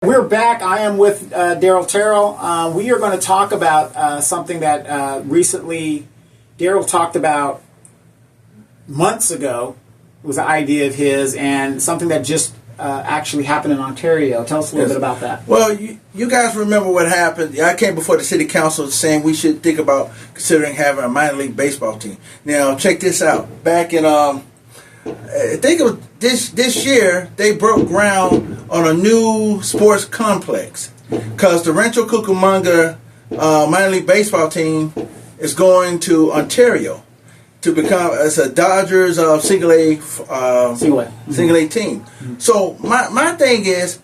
We're back. I am with Daryl Terrell. We are going to talk about something that recently Daryl talked about months ago. It was an idea of his, and something that just actually happened in Ontario. Tell us a little bit about that. Well, you guys remember what happened. I came before the city council saying we should think about considering having a minor league baseball team. Now, check this out. Back in I think it was this year, they broke ground on a new sports complex because the Rancho Cucamonga minor league baseball team is going to Ontario to become as a Dodgers single A team. Mm-hmm. So my thing is,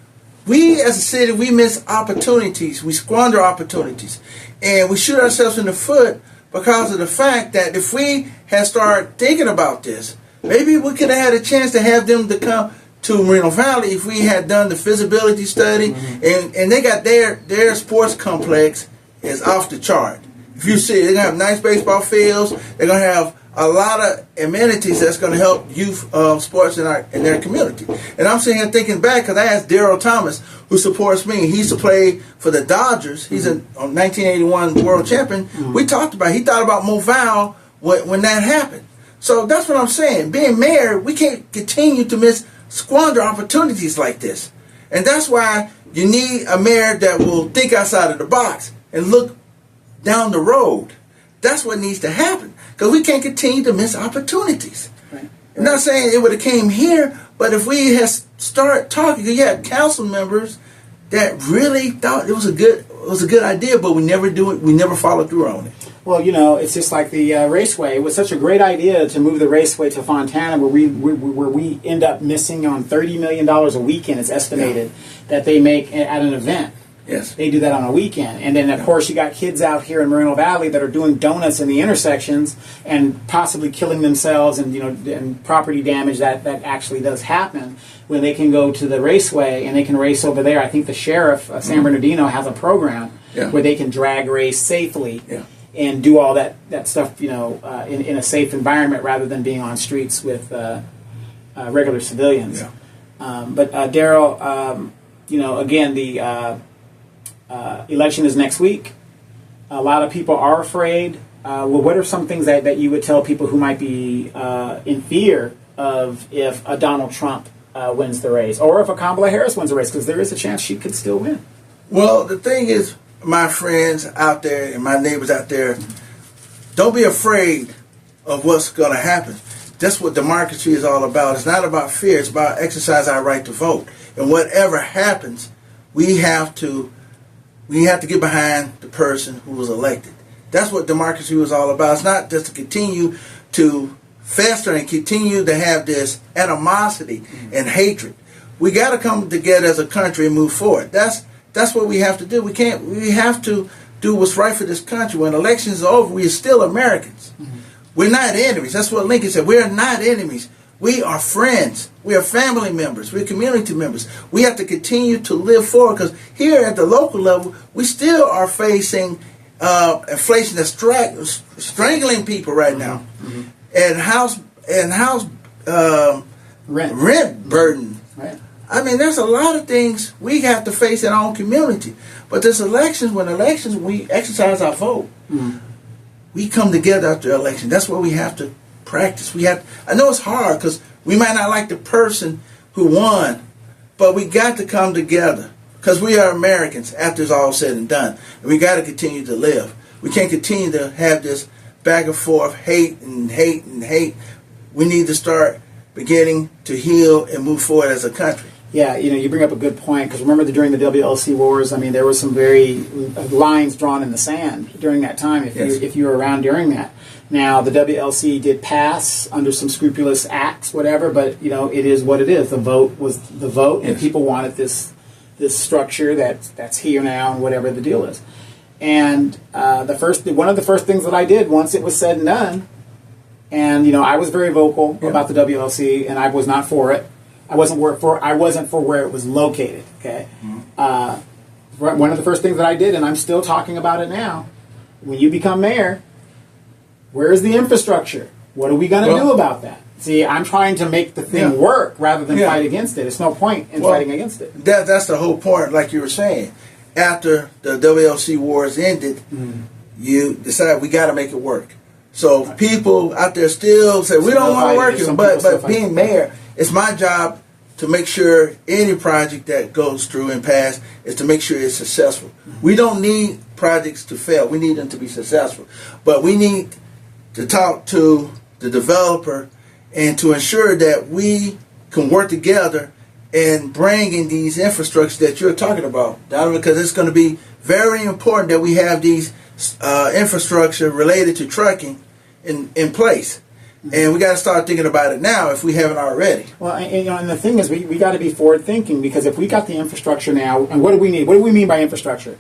we as a city, we miss opportunities, we squander opportunities, and we shoot ourselves in the foot because of the fact that if we had started thinking about this, maybe we could have had a chance to have them to come to Moreno Valley if we had done the feasibility study. Mm-hmm. and they got their sports complex is off the chart. If you see, they're going to have nice baseball fields. They're going to have a lot of amenities that's going to help youth sports in their community. And I'm sitting here thinking back because I asked Daryl Thomas, who supports me. He used to play for the Dodgers. He's a 1981 world champion. Mm-hmm. We talked about it. He thought about Movale when that happened. So that's what I'm saying. Being mayor, we can't continue to squander opportunities like this. And that's why you need a mayor that will think outside of the box and look down the road. That's what needs to happen. Because we can't continue to miss opportunities. Right. I'm not saying it would have came here, but if we had started talking, you had council members that really thought it was a good idea, but we never do it. We never follow through on it. Well, it's just like the raceway. It was such a great idea to move the raceway to Fontana, where we end up missing on $30 million a weekend. It's estimated that they make at an event. Yes, they do that on a weekend, and then of course you got kids out here in Moreno Valley that are doing donuts in the intersections and possibly killing themselves, and and property damage that actually does happen when they can go to the raceway and they can race over there. I think the sheriff San Bernardino has a program where they can drag race safely. Yeah. And do all that stuff, in a safe environment rather than being on streets with regular civilians. Yeah. But Daryl, again, the election is next week. A lot of people are afraid. What are some things that you would tell people who might be in fear of if a Donald Trump wins the race, or if a Kamala Harris wins the race? Because there is a chance she could still win. Well, the thing is, my friends out there and my neighbors out there, don't be afraid of what's going to happen. That's what democracy is all about. It's not about fear. It's about exercising our right to vote. And whatever happens, we have to get behind the person who was elected. That's what democracy was all about. It's not just to continue to fester and continue to have this animosity and hatred. We got to come together as a country and move forward. That's what we have to do. We have to do what's right for this country. When elections are over, we are still Americans. Mm-hmm. We're not enemies. That's what Lincoln said. We're not enemies. We are friends. We are family members. We're community members. We have to continue to live forward, because here at the local level, we still are facing inflation that's strangling people right now. Mm-hmm. And house rent burden. Right. I mean, there's a lot of things we have to face in our own community. But there's elections, we exercise our vote. Mm-hmm. We come together after election. That's what we have to practice. I know it's hard because we might not like the person who won, but we got to come together because we are Americans after it's all said and done. And we got to continue to live. We can't continue to have this back and forth hate and hate and hate. We need to start beginning to heal and move forward as a country. Yeah, you bring up a good point, because remember during the WLC wars, I mean, there were some very lines drawn in the sand during that time, if you were around during that. Now, the WLC did pass under some scrupulous acts, whatever, but, it is what it is. The vote was the vote, and people wanted this structure that's here now and whatever the deal is. And one of the first things that I did once it was said and done, and, I was very vocal about the WLC, and I was not for it. I wasn't for where it was located. Okay, one of the first things that I did, and I'm still talking about it now. When you become mayor, where is the infrastructure? What are we going to do about that? See, I'm trying to make the thing work rather than fight against it. It's no point in fighting against it. That's the whole point, like you were saying. After the WLC wars ended, you decide we got to make it work. So people out there still say, we don't want to work it. But being mayor, it's my job to make sure any project that goes through and pass is to make sure it's successful. We don't need projects to fail. We need them to be successful. But we need to talk to the developer and to ensure that we can work together and bring in these infrastructures that you're talking about, Donovan, because it's going to be very important that we have these infrastructure related to trucking in place. And we got to start thinking about it now if we haven't already. Well, and the thing is, we got to be forward thinking, because if we got the infrastructure now, and what do we need? What do we mean by infrastructure?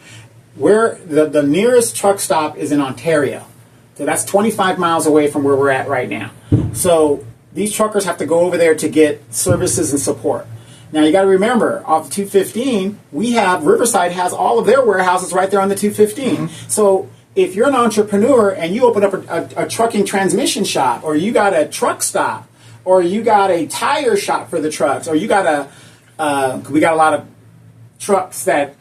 Where the nearest truck stop is in Ontario, so that's 25 miles away from where we're at right now. So these truckers have to go over there to get services and support. Now you got to remember, off 215, Riverside has all of their warehouses right there on the 215. So if you're an entrepreneur and you open up a trucking transmission shop, or you got a truck stop, or you got a tire shop for the trucks, or you got we got a lot of trucks that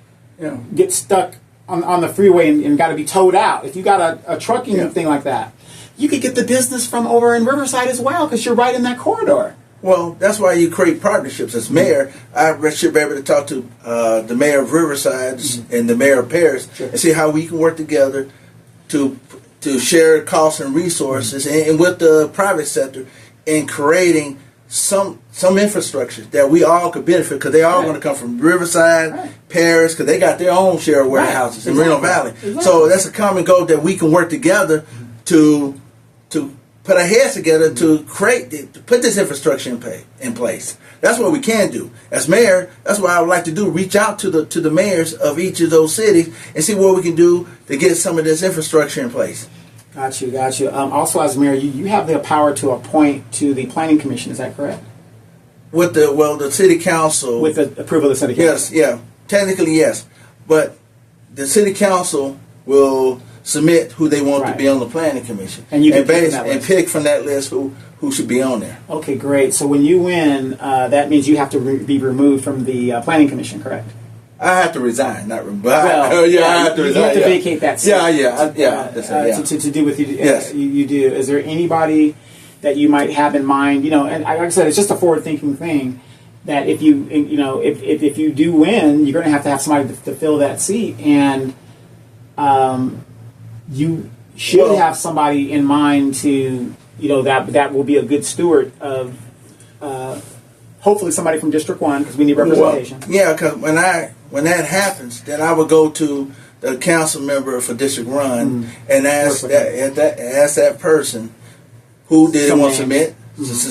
get stuck on the freeway and got to be towed out. If you got a trucking thing like that, you could get the business from over in Riverside as well, because you're right in that corridor. Well, that's why you create partnerships. As mayor, I should be able to talk to the mayor of Riverside and the mayor of Paris and see how we can work together to share costs and resources and with the private sector in creating some infrastructure that we all could benefit, because they all going to come from Riverside, Paris, because they got their own share of warehouses in Reno Valley. So that's a common goal that we can work together to put our heads together to put this infrastructure in place. That's what we can do. As mayor, that's what I would like to do, reach out to the mayors of each of those cities and see what we can do to get some of this infrastructure in place. Got you. Also, as mayor, you have the power to appoint to the planning commission, is that correct? With the city council. With the approval of the city council. Yes, technically yes. But the city council will submit who they want to be on the planning commission, and you can pick from that list who should be on there. Okay, great. So when you win, that means you have to be removed from the planning commission, correct? I have to resign, not remove. I have to resign. You have to vacate that seat. To do with you do. Is there anybody that you might have in mind? And like I said, it's just a forward-thinking thing. That if you if you do win, you're going to have somebody to fill that seat, and you should have somebody in mind to, that will be a good steward of, hopefully somebody from District 1, because we need representation. Well, because when that happens, then I would go to the council member for District 1 and ask that person who they want to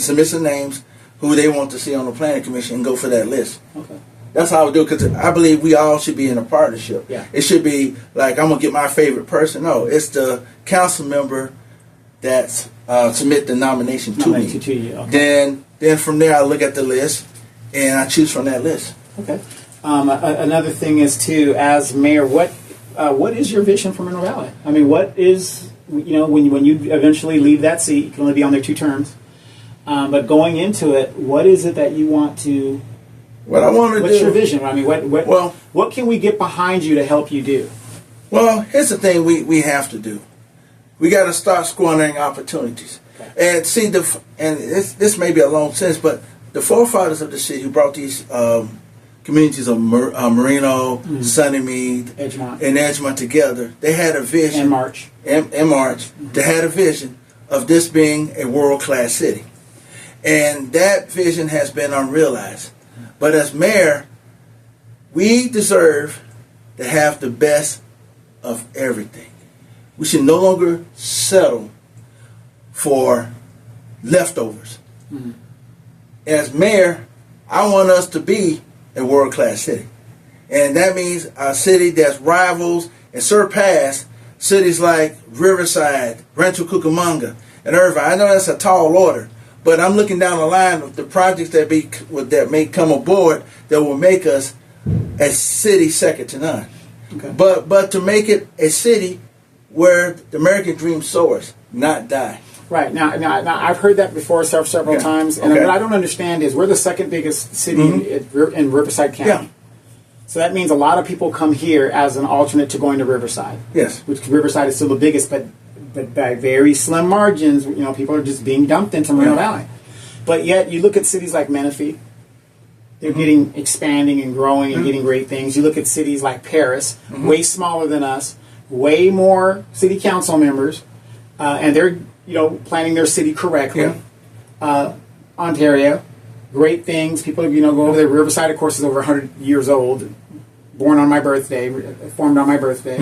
submit some names, who they want to see on the planning commission, and go for that list. Okay. That's how I would do it, because I believe we all should be in a partnership. Yeah. It should be like, I'm going to get my favorite person. No, it's the council member that submit the nomination to me. Okay. Then from there, I look at the list, and I choose from that list. Okay. Another thing is, too, as mayor, what is your vision for Reno Valley? I mean, what is, when you eventually leave that seat, you can only be on there 2 terms, but going into it, what is it that you want to... What I want to do. What's your vision? I mean, what can we get behind you to help you do? Well, here's the thing we have to do. We got to start squandering opportunities. Okay. And see, this may be a long sentence, but the forefathers of the city who brought these communities of Marino, Sunnymead, and Edgemont together, they had a vision. And March. They had a vision of this being a world-class city. And that vision has been unrealized. But as mayor, we deserve to have the best of everything. We should no longer settle for leftovers. As mayor, I want us to be a world-class city. And that means a city that rivals and surpass cities like Riverside, Rancho Cucamonga, and Irvine. I know that's a tall order, but I'm looking down the line of the projects that may come aboard that will make us a city second to none. Okay. But to make it a city where the American dream soars, not die. Right. Now I've heard that before several Okay. times, and Okay. what I don't understand is we're the second biggest city in Riverside County. Yeah. So that means a lot of people come here as an alternate to going to Riverside. Yes. Which Riverside is still the biggest, but by very slim margins, people are just being dumped into Moreno Valley. But yet you look at cities like Menifee, they're getting expanding and growing and getting great things. You look at cities like Paris, way smaller than us, way more city council members, and they're planning their city correctly. Yeah. Ontario, great things. People go over there. Riverside, of course, is over 100 years old. Born on my birthday, formed on my birthday.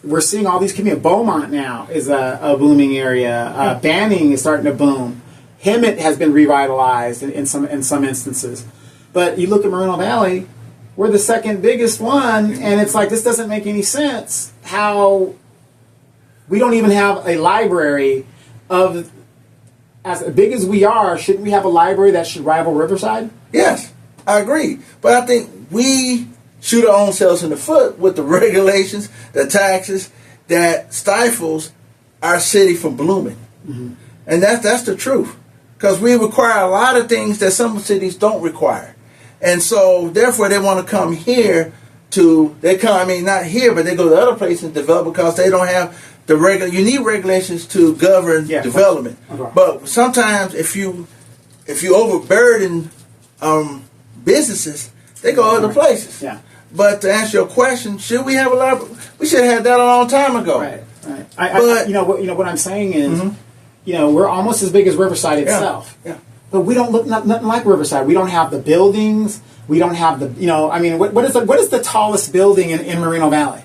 We're seeing all these communities. Beaumont now is a booming area. Banning is starting to boom. Hemet has been revitalized in some instances. But you look at Moreno Valley, we're the second biggest one, and it's like, this doesn't make any sense. How we don't even have a library of, as big as we are, shouldn't we have a library that should rival Riverside? Yes, I agree. But I think we shoot our own selves in the foot with the regulations, the taxes that stifles our city from blooming. And that's the truth. Because we require a lot of things that some cities don't require. And so, therefore, they want to come here not here, but they go to other places and develop because they don't have you need regulations to govern development. Okay. But sometimes if you overburden businesses, they go other places. Yeah. But to answer your question, should we have a library? We should have had that a long time ago. Right. What I'm saying is, we're almost as big as Riverside itself. Yeah. But we don't look nothing like Riverside. We don't have the buildings. We don't have the what is the tallest building in Moreno Valley?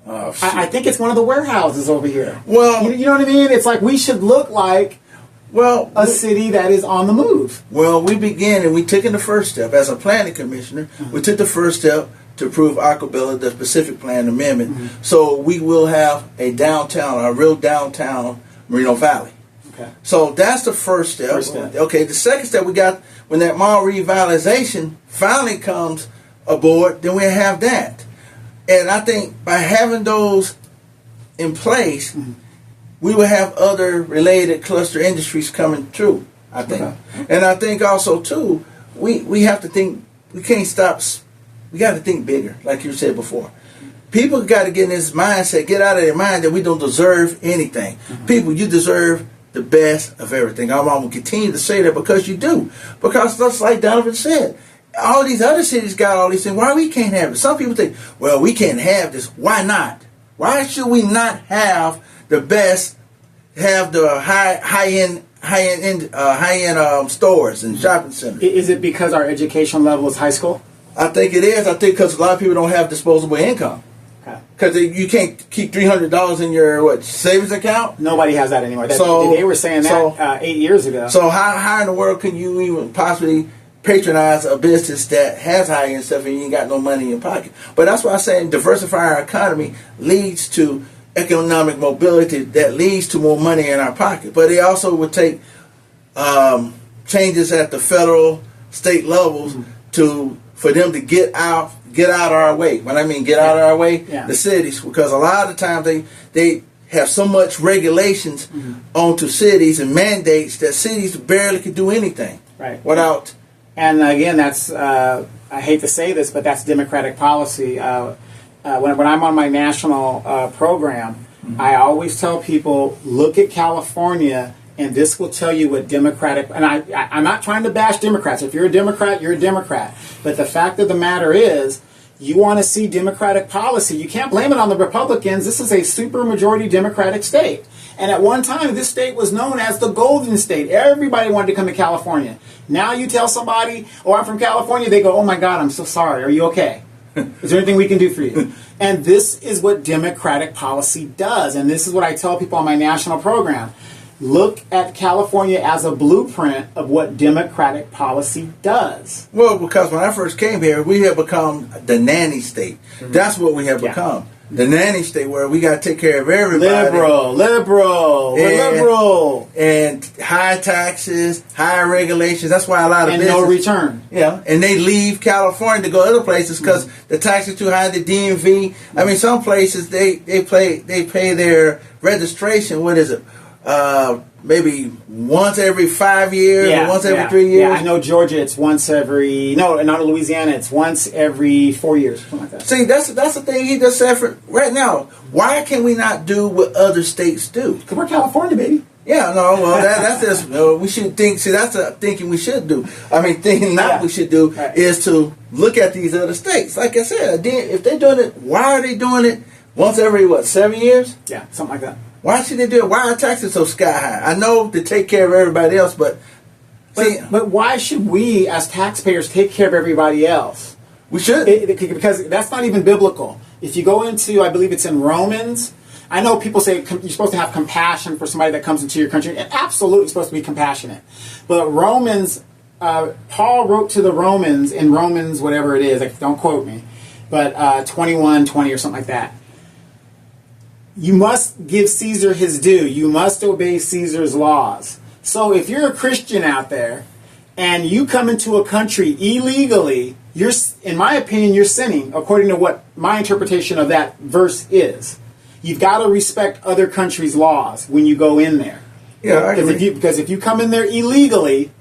Oh, I think it's one of the warehouses over here. Well, you know what I mean? It's like we should look like a city that is on the move. Well, we began and we took the first step as a planning commissioner. We took the first step to approve Aquabella, the specific plan amendment. So we will have a real downtown Moreno Valley. Okay. So that's the first step. Okay, the second step we got when that mall revitalization finally comes aboard, then we have that. And I think by having those in place, we will have other related cluster industries coming through, I think. Okay. And I think also, too, we have to think, we can't stop, we got to think bigger, like you said before. People got to get in this mindset, get out of their mind that we don't deserve anything. People, you deserve the best of everything. I'm going to continue to say that because you do. Because just like Donovan said, all these other cities got all these things. Why we can't have it? Some people think, well, we can't have this. Why not? Why should we not have the best, have the high-end stores and shopping centers? Is it because our education level is high school? I think it is. I think because a lot of people don't have disposable income. Because you can't keep $300 in your savings account. Nobody has that anymore. They were saying that 8 years ago. So how in the world can you even possibly patronize a business that has high-end stuff and you ain't got no money in your pocket? But that's why I'm saying diversifying our economy leads to economic mobility that leads to more money in our pocket. But it also would take changes at the federal, state levels for them to get out our way. When I mean get out of our way, the cities, because a lot of times they have so much regulations onto cities and mandates that cities barely could do anything without. And again, that's I hate to say this, but that's Democratic policy. When I'm on my national program, I always tell people, look at California, and this will tell you what Democratic, and I'm not trying to bash Democrats. If you're a Democrat, you're a Democrat. But the fact of the matter is, you want to see Democratic policy. You can't blame it on the Republicans. This is a supermajority Democratic state. And at one time, this state was known as the Golden State. Everybody wanted to come to California. Now you tell somebody, oh, I'm from California, they go, oh my God, I'm so sorry. Are you okay? Is there anything we can do for you? And this is what Democratic policy does. And this is what I tell people on my national program. Look at California as a blueprint of what Democratic policy does. Well, because when I first came here, we have become the nanny state. That's what we have become. The nanny state, where we got to take care of everybody. Liberal. And high taxes, high regulations. That's why a lot of business. And no return. Yeah. And they leave California to go other places because the taxes too high, the DMV. I mean, some places, they pay their registration, what is it? maybe once every 5 years or once every 3 years. Yeah, I know Georgia, it's once every, no, not Louisiana, it's once every 4 years, something like that. See, that's the thing he just said for right now. Why can we not do what other states do? Because we're California, baby. Yeah, no, well, that's just, we should think, see, that's the thinking we should do. I mean, thinking we should do is to look at these other states. Like I said, if they're doing it, why are they doing it once every, 7 years? Yeah, something like that. Why should they do it? Why are taxes so sky high? I know to take care of everybody else, but why should we, as taxpayers, take care of everybody else? We should. Because that's not even biblical. If you go into, I believe it's in Romans, I know people say you're supposed to have compassion for somebody that comes into your country. And absolutely supposed to be compassionate. But Romans, Paul wrote to the Romans, in Romans, whatever it is, like, don't quote me, but 21:20 or something like that. You must give Caesar his due. You must obey Caesar's laws. So if you're a Christian out there and you come into a country illegally, in my opinion, you're sinning, according to what my interpretation of that verse is. You've got to respect other countries' laws when you go in there. Yeah, I agree. Because if you come in there illegally,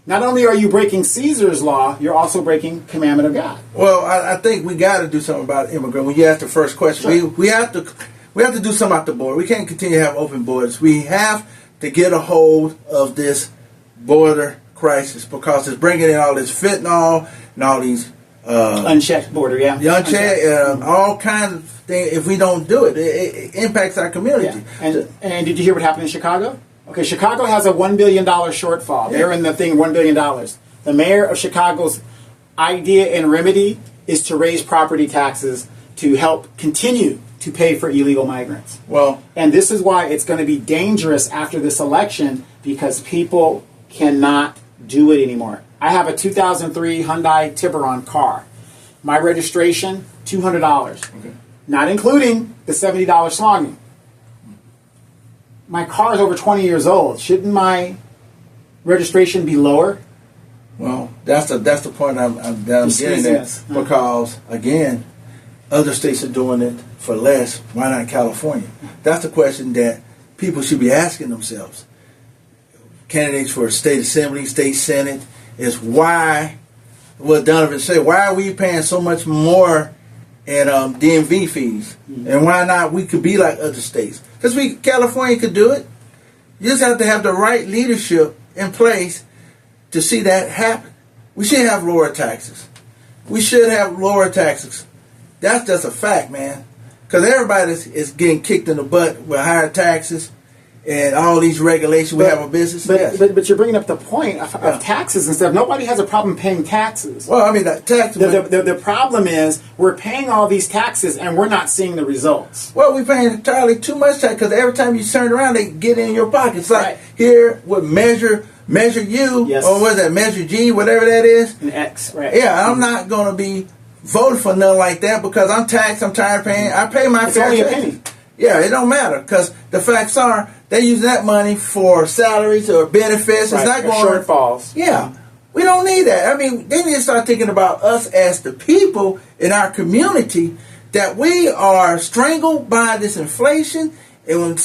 not only are you breaking Caesar's law, you're also breaking commandment of God. Well, I think we got to do something about immigrants. When you ask the first question, sure. we have to do something at the border. We can't continue to have open borders. We have to get a hold of this border crisis because it's bringing in all this fentanyl and all these unchecked border, unchecked, all kinds of things. If we don't do it, it impacts our community. Yeah. And did you hear what happened in Chicago? Okay, Chicago has a $1 billion shortfall. They're in the thing $1 billion. The mayor of Chicago's idea and remedy is to raise property taxes to help continue to pay for illegal migrants. Well, and this is why it's going to be dangerous after this election, because people cannot do it anymore. I have a 2003 Hyundai Tiburon car. My registration, $200. Okay. Not including the $70 slogging. My car is over 20 years old. Shouldn't my registration be lower? Well, that's the point I'm getting at. Because, again, other states are doing it for less. Why not California? That's the question that people should be asking themselves. Candidates for state assembly, state senate, is why, what Donovan said, why are we paying so much more in DMV fees? Mm-hmm. And why not we could be like other states? Because California could do it. You just have to have the right leadership in place to see that happen. We should have lower taxes. We should have lower taxes. That's just a fact, man. Because everybody is getting kicked in the butt with higher taxes and all these regulations we have a business. But you're bringing up the point of taxes and stuff. Nobody has a problem paying taxes. Well, I mean, the problem is we're paying all these taxes and we're not seeing the results. Well, we're paying entirely too much tax because every time you turn around, they get in your pocket. It's like here with Measure U, or what is that, Measure G, whatever that is. An X, right. Yeah, I'm not going to be voting for nothing like that because I'm taxed, I'm tired of paying. I pay my fair only tax. A penny. Yeah, it don't matter because the facts are they use that money for salaries or benefits. Right. It's not going shortfalls. Yeah, we don't need that. I mean, they need to start thinking about us as the people in our community that we are strangled by this inflation. And when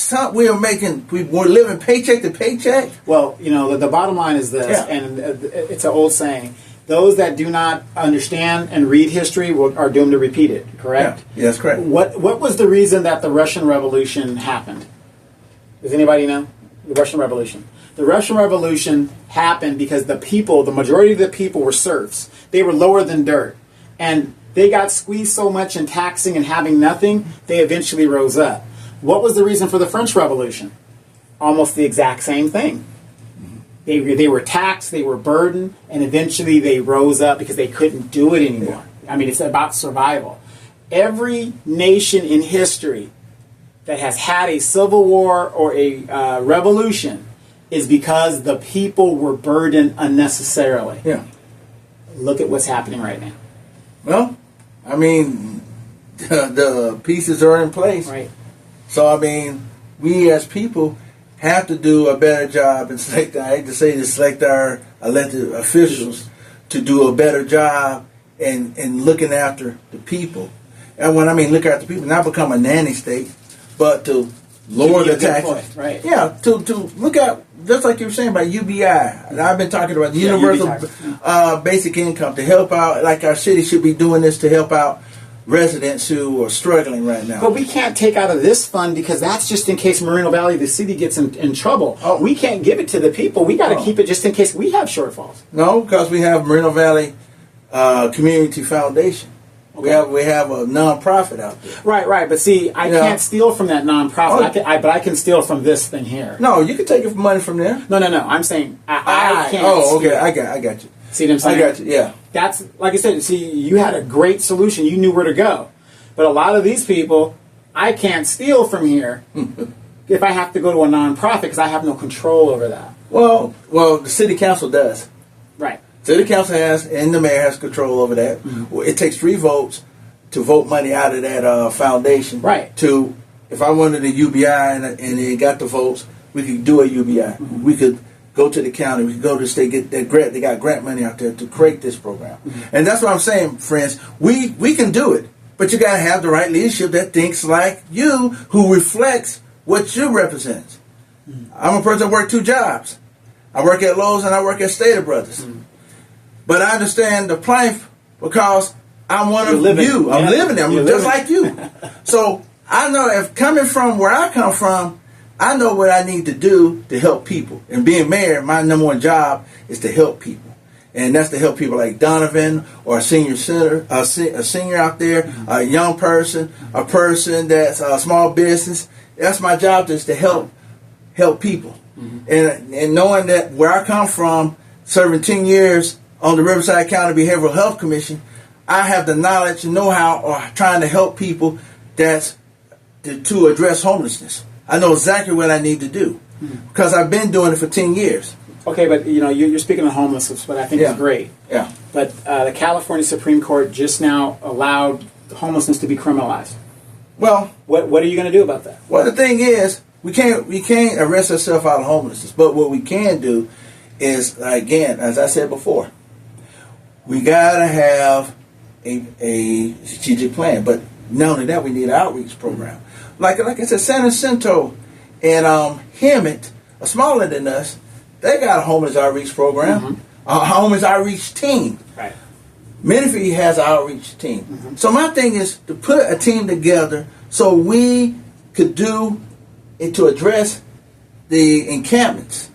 we're living paycheck to paycheck. Well, the bottom line is this, and it's an old saying. Those that do not understand and read history are doomed to repeat it, correct? Yeah, that's correct. What was the reason that the Russian Revolution happened? Does anybody know? The Russian Revolution. The Russian Revolution happened because the majority of the people were serfs. They were lower than dirt. And they got squeezed so much in taxing and having nothing, they eventually rose up. What was the reason for the French Revolution? Almost the exact same thing. They were taxed, they were burdened, and eventually they rose up because they couldn't do it anymore. I mean, it's about survival. Every nation in history that has had a civil war or a revolution is because the people were burdened unnecessarily. Yeah. Look at what's happening right now. Well, I mean, the pieces are in place. Right. So, I mean, we as people have to do a better job and select our elected officials to do a better job in looking after the people. And when I mean look after the people, not become a nanny state, but to lower the Good taxes. point, right. Yeah, to look at, just like you were saying about UBI. And I've been talking about the universal basic income to help out, like our city should be doing this to help out residents who are struggling right now. But we can't take out of this fund because that's just in case Moreno Valley, the city, gets in trouble. Oh. We can't give it to the people. We got to keep it just in case we have shortfalls. No, because we have Moreno Valley Community Foundation. Okay. We have a nonprofit out there. Right. But see, I can't steal from that nonprofit. Oh. But I can steal from this thing here. No, you can take money from there. No. I'm saying I can't. Oh, okay. steal. I got you. See what I'm saying? I got you. Yeah. That's like I said. See, you had a great solution. You knew where to go. But a lot of these people, I can't steal from here if I have to go to a nonprofit because I have no control over that. Well, the city council does. Right. City council has, and the mayor has control over that. Mm-hmm. Well, it takes 3 votes to vote money out of that foundation. Right. To, if I wanted a UBI and it got the votes, we could do a UBI. Mm-hmm. We could go to the county. We could go to the state, get that grant. They got grant money out there to create this program. Mm-hmm. And that's what I'm saying, friends. We can do it. But you got to have the right leadership that thinks like you, who reflects what you represent. Mm-hmm. I'm a person that works 2 jobs. I work at Lowe's and I work at Stater Brothers. Mm-hmm. But I understand the plight because I'm one of you. I'm living there. I'm just like you. So I know if coming from where I come from, I know what I need to do to help people. And being mayor, my number 1 job is to help people. And that's to help people like Donovan or a senior center, a senior out there, a young person, a person that's a small business. That's my job, is to help people. Mm-hmm. And knowing that where I come from, serving 10 years on the Riverside County Behavioral Health Commission, I have the knowledge and know-how of trying to help people to address homelessness. I know exactly what I need to do because I've been doing it for 10 years. Okay, but you're speaking of homelessness, but I think it's great. Yeah. But the California Supreme Court just now allowed homelessness to be criminalized. Well, what are you going to do about that? Well, the thing is, we can't arrest ourselves out of homelessness. But what we can do is, again, as I said before, we gotta have a strategic plan. But not only that, we need an outreach program. Like I said, San Jacinto and Hemet are smaller than us. They got a homeless outreach program, a homeless outreach team. Right. Menifee has an outreach team. So my thing is to put a team together so we could do it to address the encampments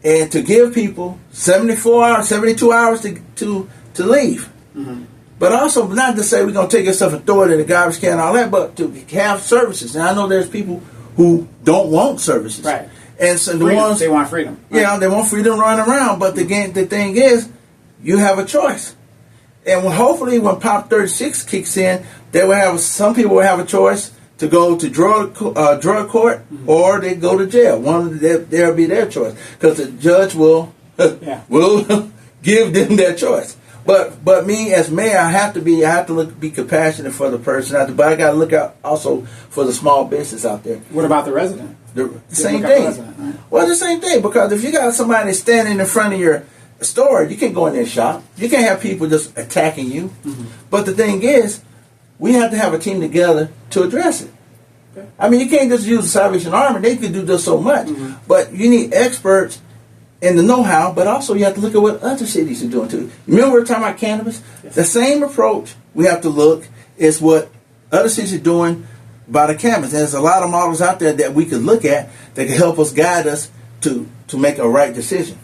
and to give people 74 hours, 72 hours to leave. But also not to say we're going to take yourself and throw it in the garbage can and all that, but to have services. And I know there's people who don't want services. Right. And so they want freedom. Right. Yeah, they want freedom running around. But the thing is, you have a choice. And hopefully when Prop 36 kicks in, some people will have a choice to go to drug court or they go to jail. There'll be their choice because the judge will give them their choice. But me as mayor, I have to be compassionate for the person, but I got to look out also for the small business out there. What about the resident? The same thing. Right? Well, the same thing, because if you got somebody standing in front of your store, you can't go in there and shop. You can't have people just attacking you. But the thing is, we have to have a team together to address it. Okay. I mean, you can't just use the Salvation Army. They can do just so much. But you need experts and the know-how, but also you have to look at what other cities are doing too. Remember we were talking about cannabis? Yes. The same approach we have to look is what other cities are doing about the cannabis. There's a lot of models out there that we could look at that can help us guide us to make a right decision.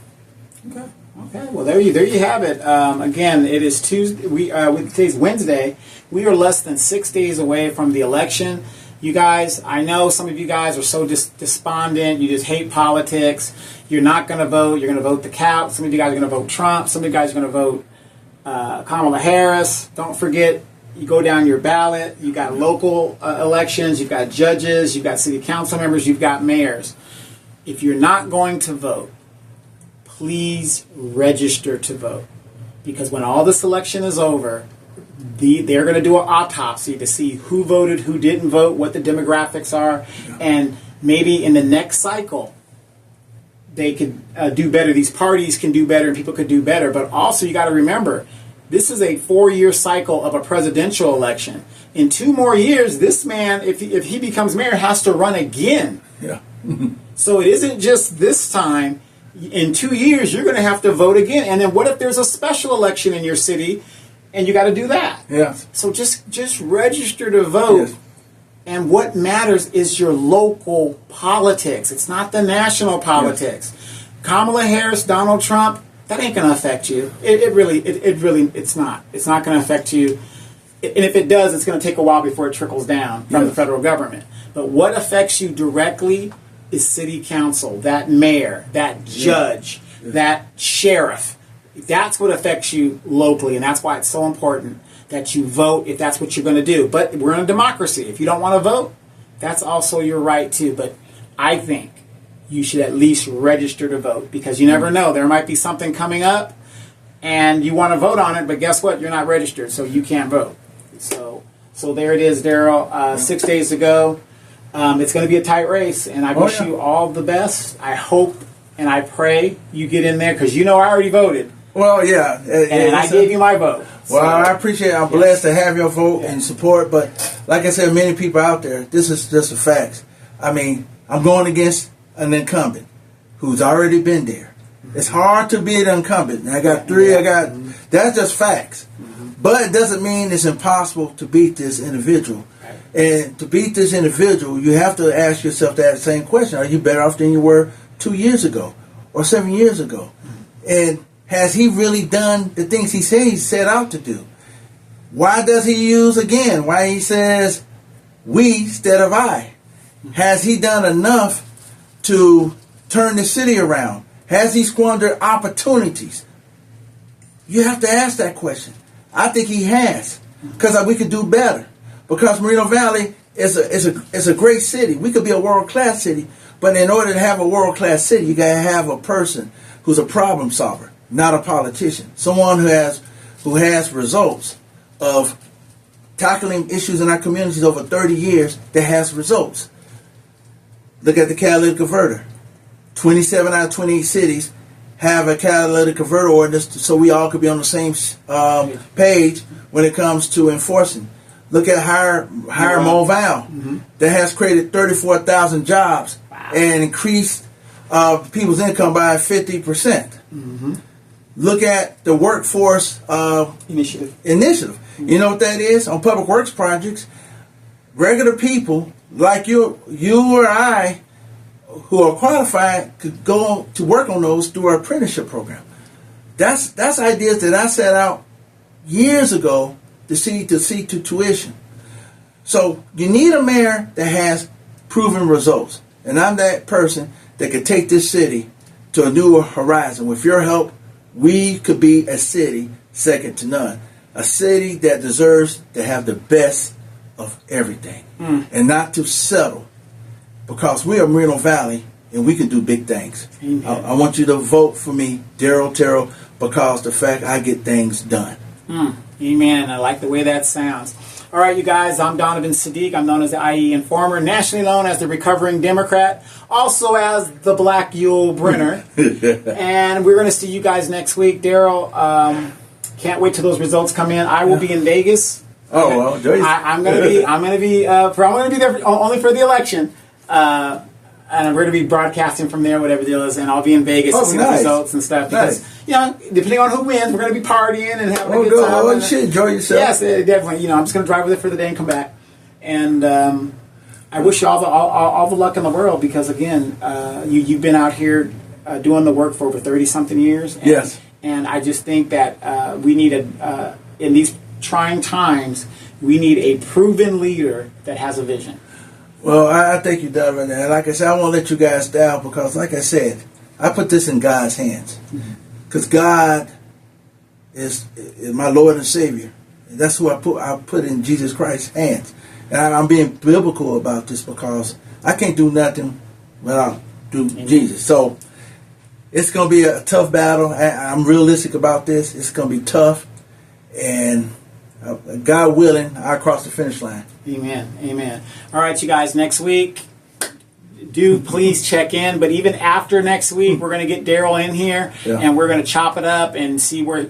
Okay. Well, there you have it. Again, it is Tuesday. Today's Wednesday. We are less than 6 days away from the election. You guys, I know some of you guys are so despondent. You just hate politics. You're not going to vote. You're going to vote the cow. Some of you guys are going to vote Trump. Some of you guys are going to vote Kamala Harris. Don't forget, you go down your ballot. You got local elections. You've got judges. You've got city council members. You've got mayors. If you're not going to vote, please register to vote. Because when all this election is over, they're going to do an autopsy to see who voted, who didn't vote, what the demographics are, and maybe in the next cycle they could do better. These parties can do better and people could do better. But also you got to remember, This is a 4-year cycle of a presidential election. In 2 more years, this man, if he becomes mayor, has to run again. Yeah. So it isn't just this time. In 2 years, you're going to have to vote again. And then what if there's a special election in your city and you got to do that? Yes. So just register to vote. Yes. And what matters is your local politics. It's not the national politics. Yes. Kamala Harris, Donald Trump, that ain't going to affect you. It's not. It's not going to affect you. And if it does, it's going to take a while before it trickles down from the federal government. But what affects you directly is city council, that mayor, that judge, that sheriff. That's what affects you locally, and that's why it's so important that you vote if that's what you're going to do. But we're in a democracy. If you don't want to vote, that's also your right too. But I think you should at least register to vote, because you never know. There might be something coming up and you want to vote on it, but guess what? You're not registered, so you can't vote. So there it is, Daryl. 6 days to go. It's going to be a tight race, and I wish you all the best. I hope and I pray you get in there, because I already voted. Well, yeah. And I gave you my vote. Well, I appreciate it. I'm blessed to have your vote and support. But like I said, many people out there, this is just a fact. I mean, I'm going against an incumbent who's already been there. It's hard to be an incumbent. And I got 3. That's just facts. But it doesn't mean it's impossible to beat this individual. And to beat this individual, you have to ask yourself that same question. Are you better off than you were 2 years ago or 7 years ago? And has he really done the things he said he set out to do? Why does he use, again, why he says we instead of I? Has he done enough to turn the city around? Has he squandered opportunities? You have to ask that question. I think he has, because we could do better. Because Moreno Valley is a great city. We could be a world-class city, but in order to have a world-class city, you got to have a person who's a problem solver, not a politician. Someone who has results of tackling issues in our communities over 30 years that has results. Look at the catalytic converter. 27 out of 28 cities have a catalytic converter ordinance, so we all could be on the same page when it comes to enforcing. Look at Hire Moval, that has created 34,000 jobs and increased people's income by 50%. Look at the workforce initiative. You know what that is? On public works projects, regular people like you or I who are qualified could go to work on those through our apprenticeship program. That's ideas that I set out years ago to see to tuition. So you need a mayor that has proven results. And I'm that person that could take this city to a new horizon. With your help, we could be a city second to none. A city that deserves to have the best of everything and not to settle, because we are Moreno Valley and we can do big things. I want you to vote for me, Daryl Terrell, because the fact I get things done. Amen. I like the way that sounds. All right, you guys, I'm Donovan Saadiq. I'm known as the IE Informer, nationally known as the Recovering Democrat, also as the Black Yul Brynner. And we're going to see you guys next week. Daryl, can't wait till those results come in. I will be in Vegas. Oh, well, enjoy. I'm going to be there only for the election. And we're going to be broadcasting from there, whatever the deal is, and I'll be in Vegas to see the results and stuff. Because, depending on who wins, we're going to be partying and having a good time. Oh, shit, enjoy yourself. Yes, definitely. I'm just going to drive with it for the day and come back. And I wish you all the luck in the world, because, again, you've been out here doing the work for over 30-something years. And, yes. And I just think that we need in these trying times, we need a proven leader that has a vision. Well, I thank you, Donovan. And like I said, I won't let you guys down, because, like I said, I put this in God's hands. Because God is my Lord and Savior. And that's who I put in Jesus Christ's hands. And I'm being biblical about this, because I can't do nothing without Jesus. So it's going to be a tough battle. I'm realistic about this. It's going to be tough. And God willing, I'll cross the finish line. Amen. Amen. All right, you guys, next week, do please check in. But even after next week, we're going to get Daryl in here, and we're going to chop it up and see where,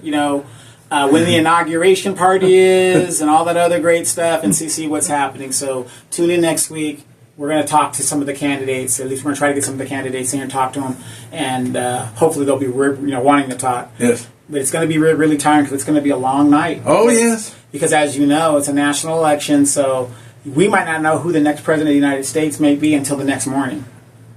when the inauguration party is, and all that other great stuff, and see what's happening. So tune in next week. We're going to talk to some of the candidates. At least we're going to try to get some of the candidates in and talk to them, and hopefully they'll be wanting to talk. Yes. But it's going to be really tiring because it's going to be a long night. Oh, yes. Because as you know, it's a national election, so we might not know who the next president of the United States may be until the next morning.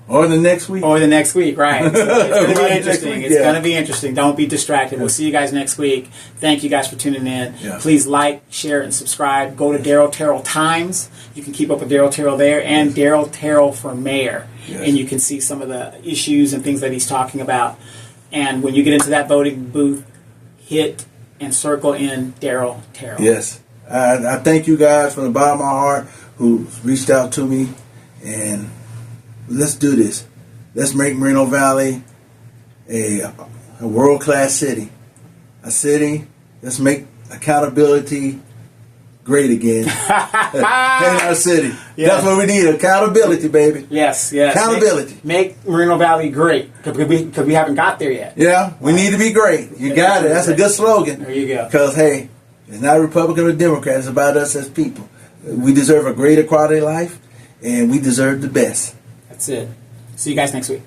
Or the next week. Or the next week, right. So it's going to be Right, interesting. week, It's yeah. going to be interesting. Don't be distracted. We'll see you guys next week. Thank you guys for tuning in. Yeah. Please like, share, and subscribe. Go to Daryl Terrell Times. You can keep up with Daryl Terrell there, and Daryl Terrell for mayor. Yes. And you can see some of the issues and things that he's talking about. And when you get into that voting booth, hit and circle in Daryl Terrell. Yes. I thank you guys from the bottom of my heart who reached out to me, and let's do this. Let's make Moreno Valley a world-class city. A city, let's make accountability great again in our city. Yeah. That's what we need, accountability, baby. Yes. Accountability. Make Moreno Valley great, because we haven't got there yet. Yeah, we need to be great. You got it. That's a good slogan. There you go. Because, hey, it's not a Republican or Democrat. It's about us as people. We deserve a greater quality of life, and we deserve the best. That's it. See you guys next week.